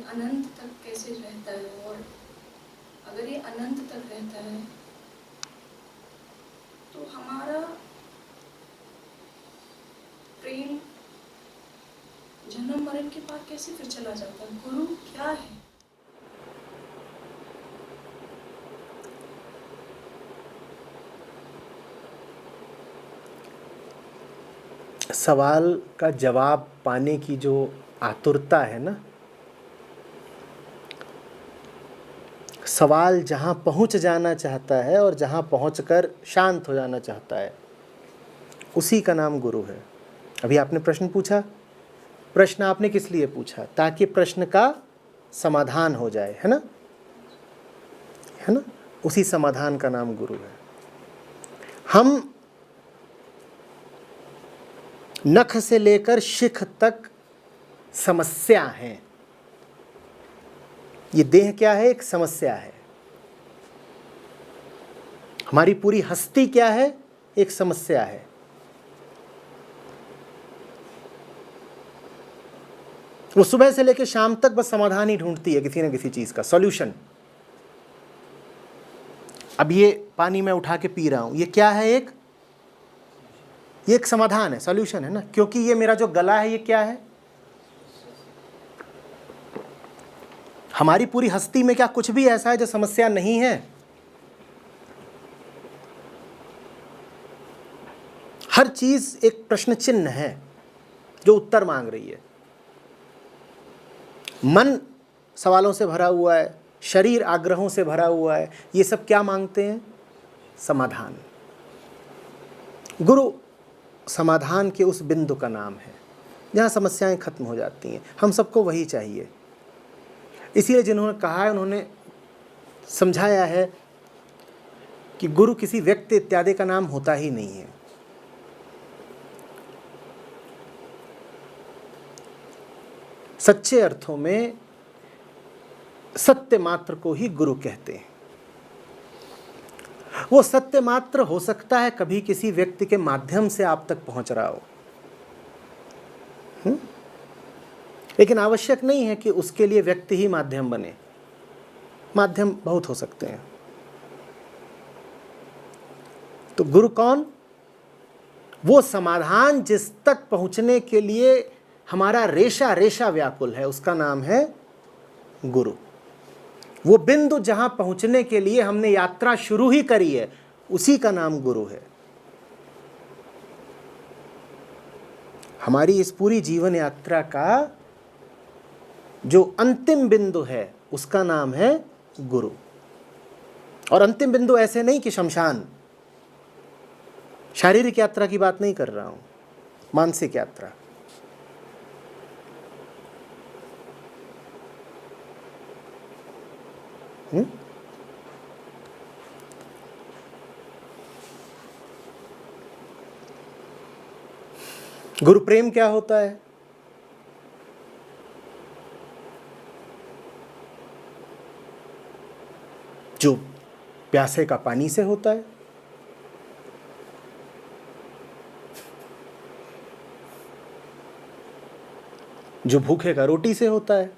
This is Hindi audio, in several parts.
अनंत तक कैसे रहता है, और अगर ये अनंत तक रहता है तो हमारा प्रेम जन्म मरण के बाद कैसे फिर चला जाता है? गुरु क्या है? सवाल का जवाब पाने की जो आतुरता है ना, सवाल जहाँ पहुँच जाना चाहता है और जहाँ पहुँचकर शांत हो जाना चाहता है, उसी का नाम गुरु है। अभी आपने प्रश्न पूछा, प्रश्न आपने किस लिए पूछा? ताकि प्रश्न का समाधान हो जाए, है ना, है ना? उसी समाधान का नाम गुरु है। हम नख से लेकर शिख तक समस्या हैं। ये देह क्या है? एक समस्या है। हमारी पूरी हस्ती क्या है? एक समस्या है। वो सुबह से लेकर शाम तक बस समाधान ही ढूंढती है, किसी ना किसी चीज का सॉल्यूशन। अब ये पानी मैं उठा के पी रहा हूं, ये क्या है? ये एक समाधान है, सॉल्यूशन है ना, क्योंकि ये मेरा जो गला है ये क्या है? हमारी पूरी हस्ती में क्या कुछ भी ऐसा है जो समस्या नहीं है? हर चीज एक प्रश्न चिन्ह है जो उत्तर मांग रही है। मन सवालों से भरा हुआ है, शरीर आग्रहों से भरा हुआ है, ये सब क्या मांगते हैं? समाधान। गुरु समाधान के उस बिंदु का नाम है जहाँ समस्याएं खत्म हो जाती हैं। हम सबको वही चाहिए। इसीलिए जिन्होंने कहा है उन्होंने समझाया है कि गुरु किसी व्यक्ति इत्यादि का नाम होता ही नहीं है। सच्चे अर्थों में सत्य मात्र को ही गुरु कहते हैं। वो सत्य मात्र हो सकता है कभी किसी व्यक्ति के माध्यम से आप तक पहुंच रहा हो, लेकिन आवश्यक नहीं है कि उसके लिए व्यक्ति ही माध्यम बने। माध्यम बहुत हो सकते हैं। तो गुरु कौन? वो समाधान जिस तक पहुंचने के लिए हमारा रेशा रेशा व्याकुल है, उसका नाम है गुरु। वो बिंदु जहां पहुंचने के लिए हमने यात्रा शुरू ही करी है, उसी का नाम गुरु है। हमारी इस पूरी जीवन यात्रा का जो अंतिम बिंदु है उसका नाम है गुरु। और अंतिम बिंदु ऐसे नहीं कि शमशान। शारीरिक यात्रा की बात नहीं कर रहा हूं, मानसिक यात्रा। गुरु प्रेम क्या होता है? जो प्यासे का पानी से होता है, जो भूखे का रोटी से होता है।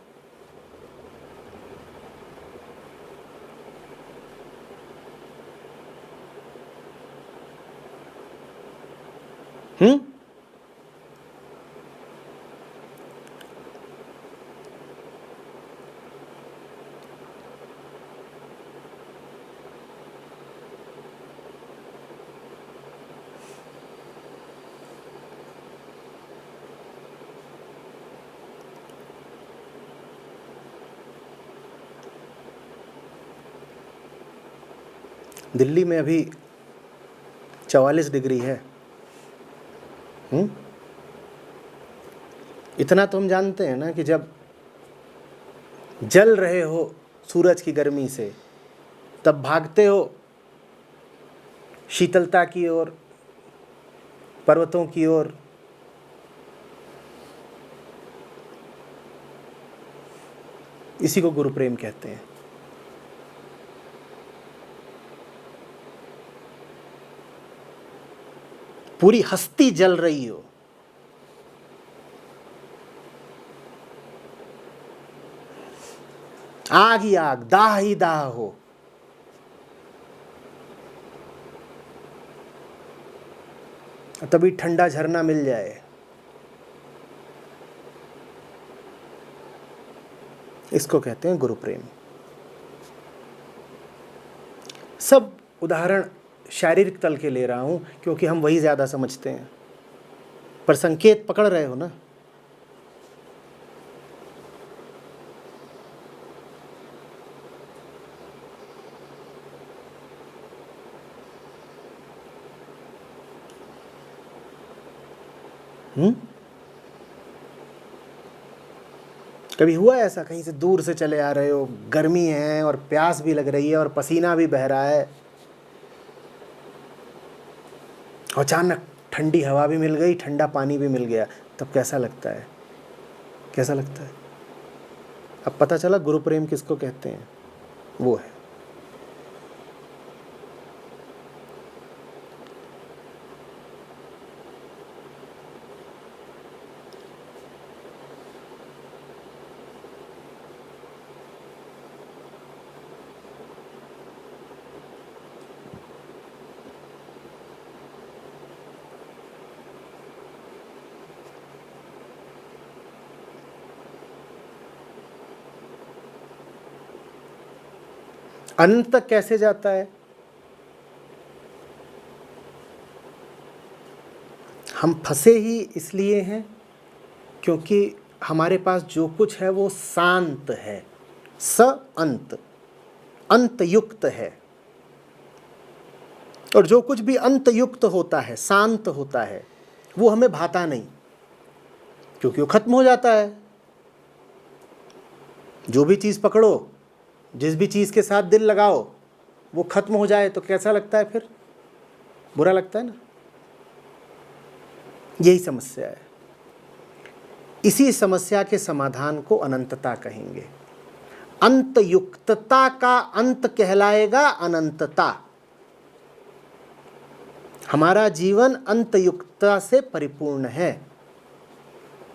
दिल्ली में अभी 44 डिग्री है। इतना तो हम जानते हैं ना कि जब जल रहे हो सूरज की गर्मी से, तब भागते हो शीतलता की ओर, पर्वतों की ओर। इसी को गुरु प्रेम कहते हैं। पूरी हस्ती जल रही हो, आग ही आग, दाह ही दाह हो। तभी ठंडा झरना मिल जाए। इसको कहते हैं गुरु प्रेम। सब उदाहरण शारीरिक तल के ले रहा हूं क्योंकि हम वही ज्यादा समझते हैं, पर संकेत पकड़ रहे हो ना। कभी हुआ ऐसा, कहीं से दूर से चले आ रहे हो, गर्मी है और प्यास भी लग रही है और पसीना भी बह रहा है, अचानक ठंडी हवा भी मिल गई, ठंडा पानी भी मिल गया, तब कैसा लगता है? कैसा लगता है? अब पता चला गुरु प्रेम किसको कहते हैं। वो है अनंत तक कैसे जाता है? हम फंसे ही इसलिए हैं क्योंकि हमारे पास जो कुछ है वो शांत है, स अंत, अंत युक्त है। और जो कुछ भी अंत युक्त होता है, शांत होता है, वो हमें भाता नहीं क्योंकि वो खत्म हो जाता है। जो भी चीज़ पकड़ो, जिस भी चीज़ के साथ दिल लगाओ, वो खत्म हो जाए तो कैसा लगता है? फिर बुरा लगता है ना। यही समस्या है। इसी समस्या के समाधान को अनंतता कहेंगे। अंत युक्तता का अंत कहलाएगा अनंतता। हमारा जीवन अंत युक्तता से परिपूर्ण है।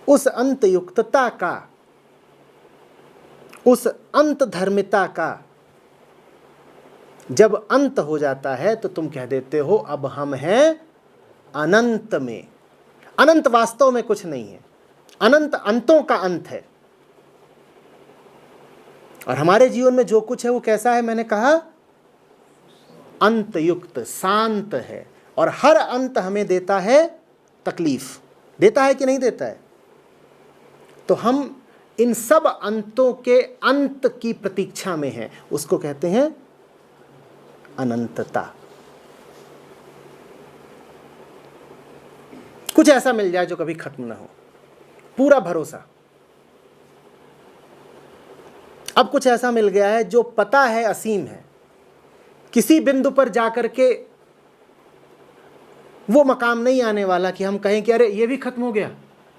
उस अंत युक्तता का, उस अंत धर्मिता का जब अंत हो जाता है तो तुम कह देते हो अब हम हैं अनंत में। अनंत वास्तव में कुछ नहीं है, अनंत अंतों का अंत है। और हमारे जीवन में जो कुछ है वो कैसा है? मैंने कहा अंत युक्त, शांत है। और हर अंत हमें देता है तकलीफ, देता है कि नहीं देता है? तो हम इन सब अंतों के अंत की प्रतीक्षा में हैं। उसको कहते हैं अनंतता। कुछ ऐसा मिल जाए जो कभी खत्म ना हो, पूरा भरोसा। अब कुछ ऐसा मिल गया है जो पता है असीम है, किसी बिंदु पर जाकर के वो मकाम नहीं आने वाला कि हम कहें कि अरे ये भी खत्म हो गया,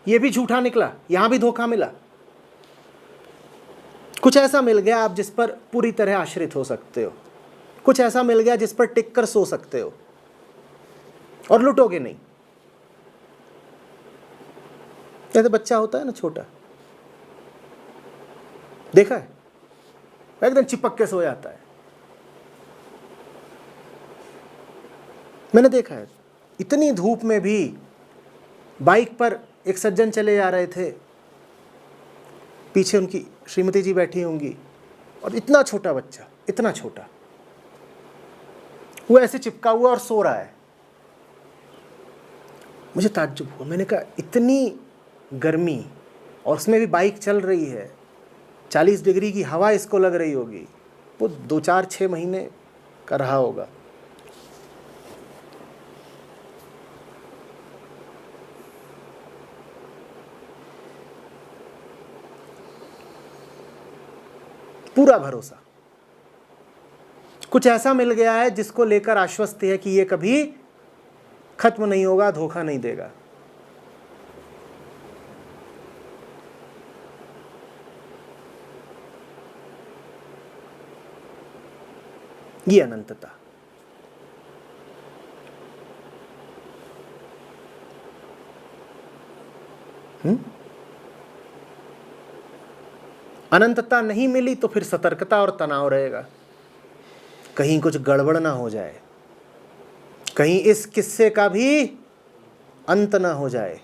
ये भी झूठा निकला, यहां भी धोखा मिला। कुछ ऐसा मिल गया आप जिस पर पूरी तरह आश्रित हो सकते हो। कुछ ऐसा मिल गया जिस पर टिक कर सो सकते हो और लुटोगे नहीं। जैसे बच्चा होता है ना छोटा, देखा है, एकदम चिपक के सो जाता है। मैंने देखा है, इतनी धूप में भी बाइक पर एक सज्जन चले जा रहे थे, पीछे उनकी श्रीमती जी बैठी होंगी और इतना छोटा बच्चा, इतना छोटा, वो ऐसे चिपका हुआ और सो रहा है। मुझे ताज्जुब हुआ। मैंने कहा इतनी गर्मी और उसमें भी बाइक चल रही है, 40 डिग्री की हवा इसको लग रही होगी, वो 2-4-6 महीने का रहा होगा। पूरा भरोसा। कुछ ऐसा मिल गया है जिसको लेकर आश्वस्त है कि ये कभी खत्म नहीं होगा, धोखा नहीं देगा। ये अनंतता। अनंतता नहीं मिली तो फिर सतर्कता और तनाव रहेगा, कहीं कुछ गड़बड़ ना हो जाए, कहीं इस किस्से का भी अंत ना हो जाए।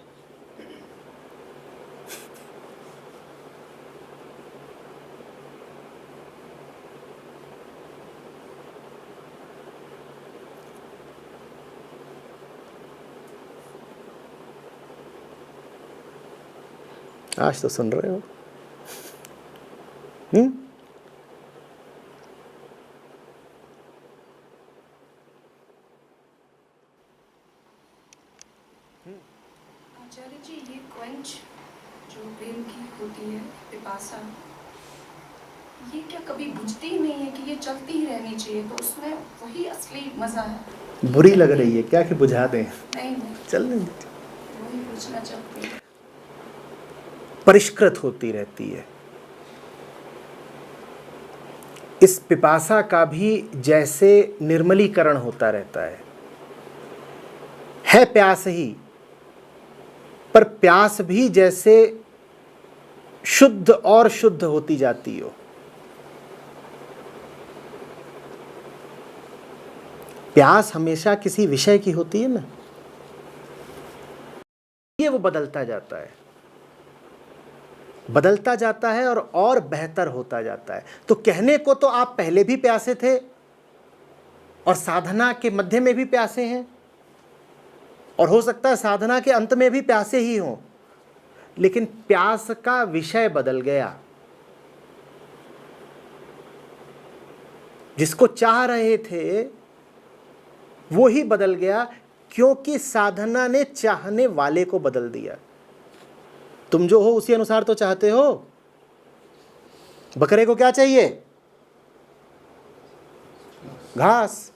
आज तो सुन रहे हो। आचार्य जी, ये क्वेंच जो प्रेम की होती है, पिपासा, ये क्या कभी बुझती ही नहीं है कि ये चलती ही रहनी चाहिए? तो उसमें वही असली मजा है। बुरी लग रही है क्या कि बुझा दें? नहीं नहीं, चलने दे। वही पूछना चाहती हूँ। परिष्कृत होती रहती है। इस पिपासा का भी जैसे निर्मलीकरण होता रहता है प्यास ही, पर प्यास भी जैसे शुद्ध और शुद्ध होती जाती हो। प्यास हमेशा किसी विषय की होती है ना, ये वो बदलता जाता है, बदलता जाता है और बेहतर होता जाता है। तो कहने को तो आप पहले भी प्यासे थे और साधना के मध्य में भी प्यासे हैं, और हो सकता है साधना के अंत में भी प्यासे ही हों, लेकिन प्यास का विषय बदल गया। जिसको चाह रहे थे वो ही बदल गया, क्योंकि साधना ने चाहने वाले को बदल दिया। तुम जो हो उसी अनुसार तो चाहते हो। बकरे को क्या चाहिए? घास।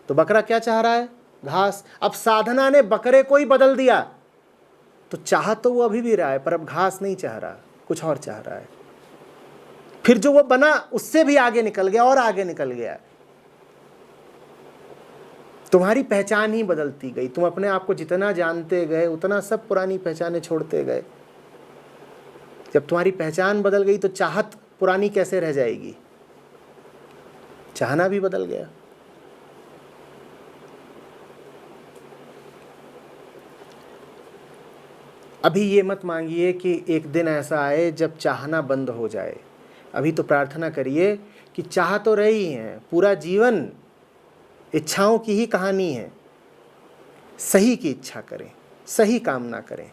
तो बकरा क्या चाह रहा है? घास। अब साधना ने बकरे को ही बदल दिया, तो चाह तो वो अभी भी रहा है, पर अब घास नहीं चाह रहा, कुछ और चाह रहा है। फिर जो वो बना उससे भी आगे निकल गया और आगे निकल गया। तुम्हारी पहचान ही बदलती गई। तुम अपने आप को जितना जानते गए उतना सब पुरानी पहचानें छोड़ते गए। जब तुम्हारी पहचान बदल गई तो चाहत पुरानी कैसे रह जाएगी? चाहना भी बदल गया। अभी ये मत मांगिए कि एक दिन ऐसा आए जब चाहना बंद हो जाए। अभी तो प्रार्थना करिए कि चाह तो रही है, पूरा जीवन इच्छाओं की ही कहानी है। सही की इच्छा करें, सही कामना करें।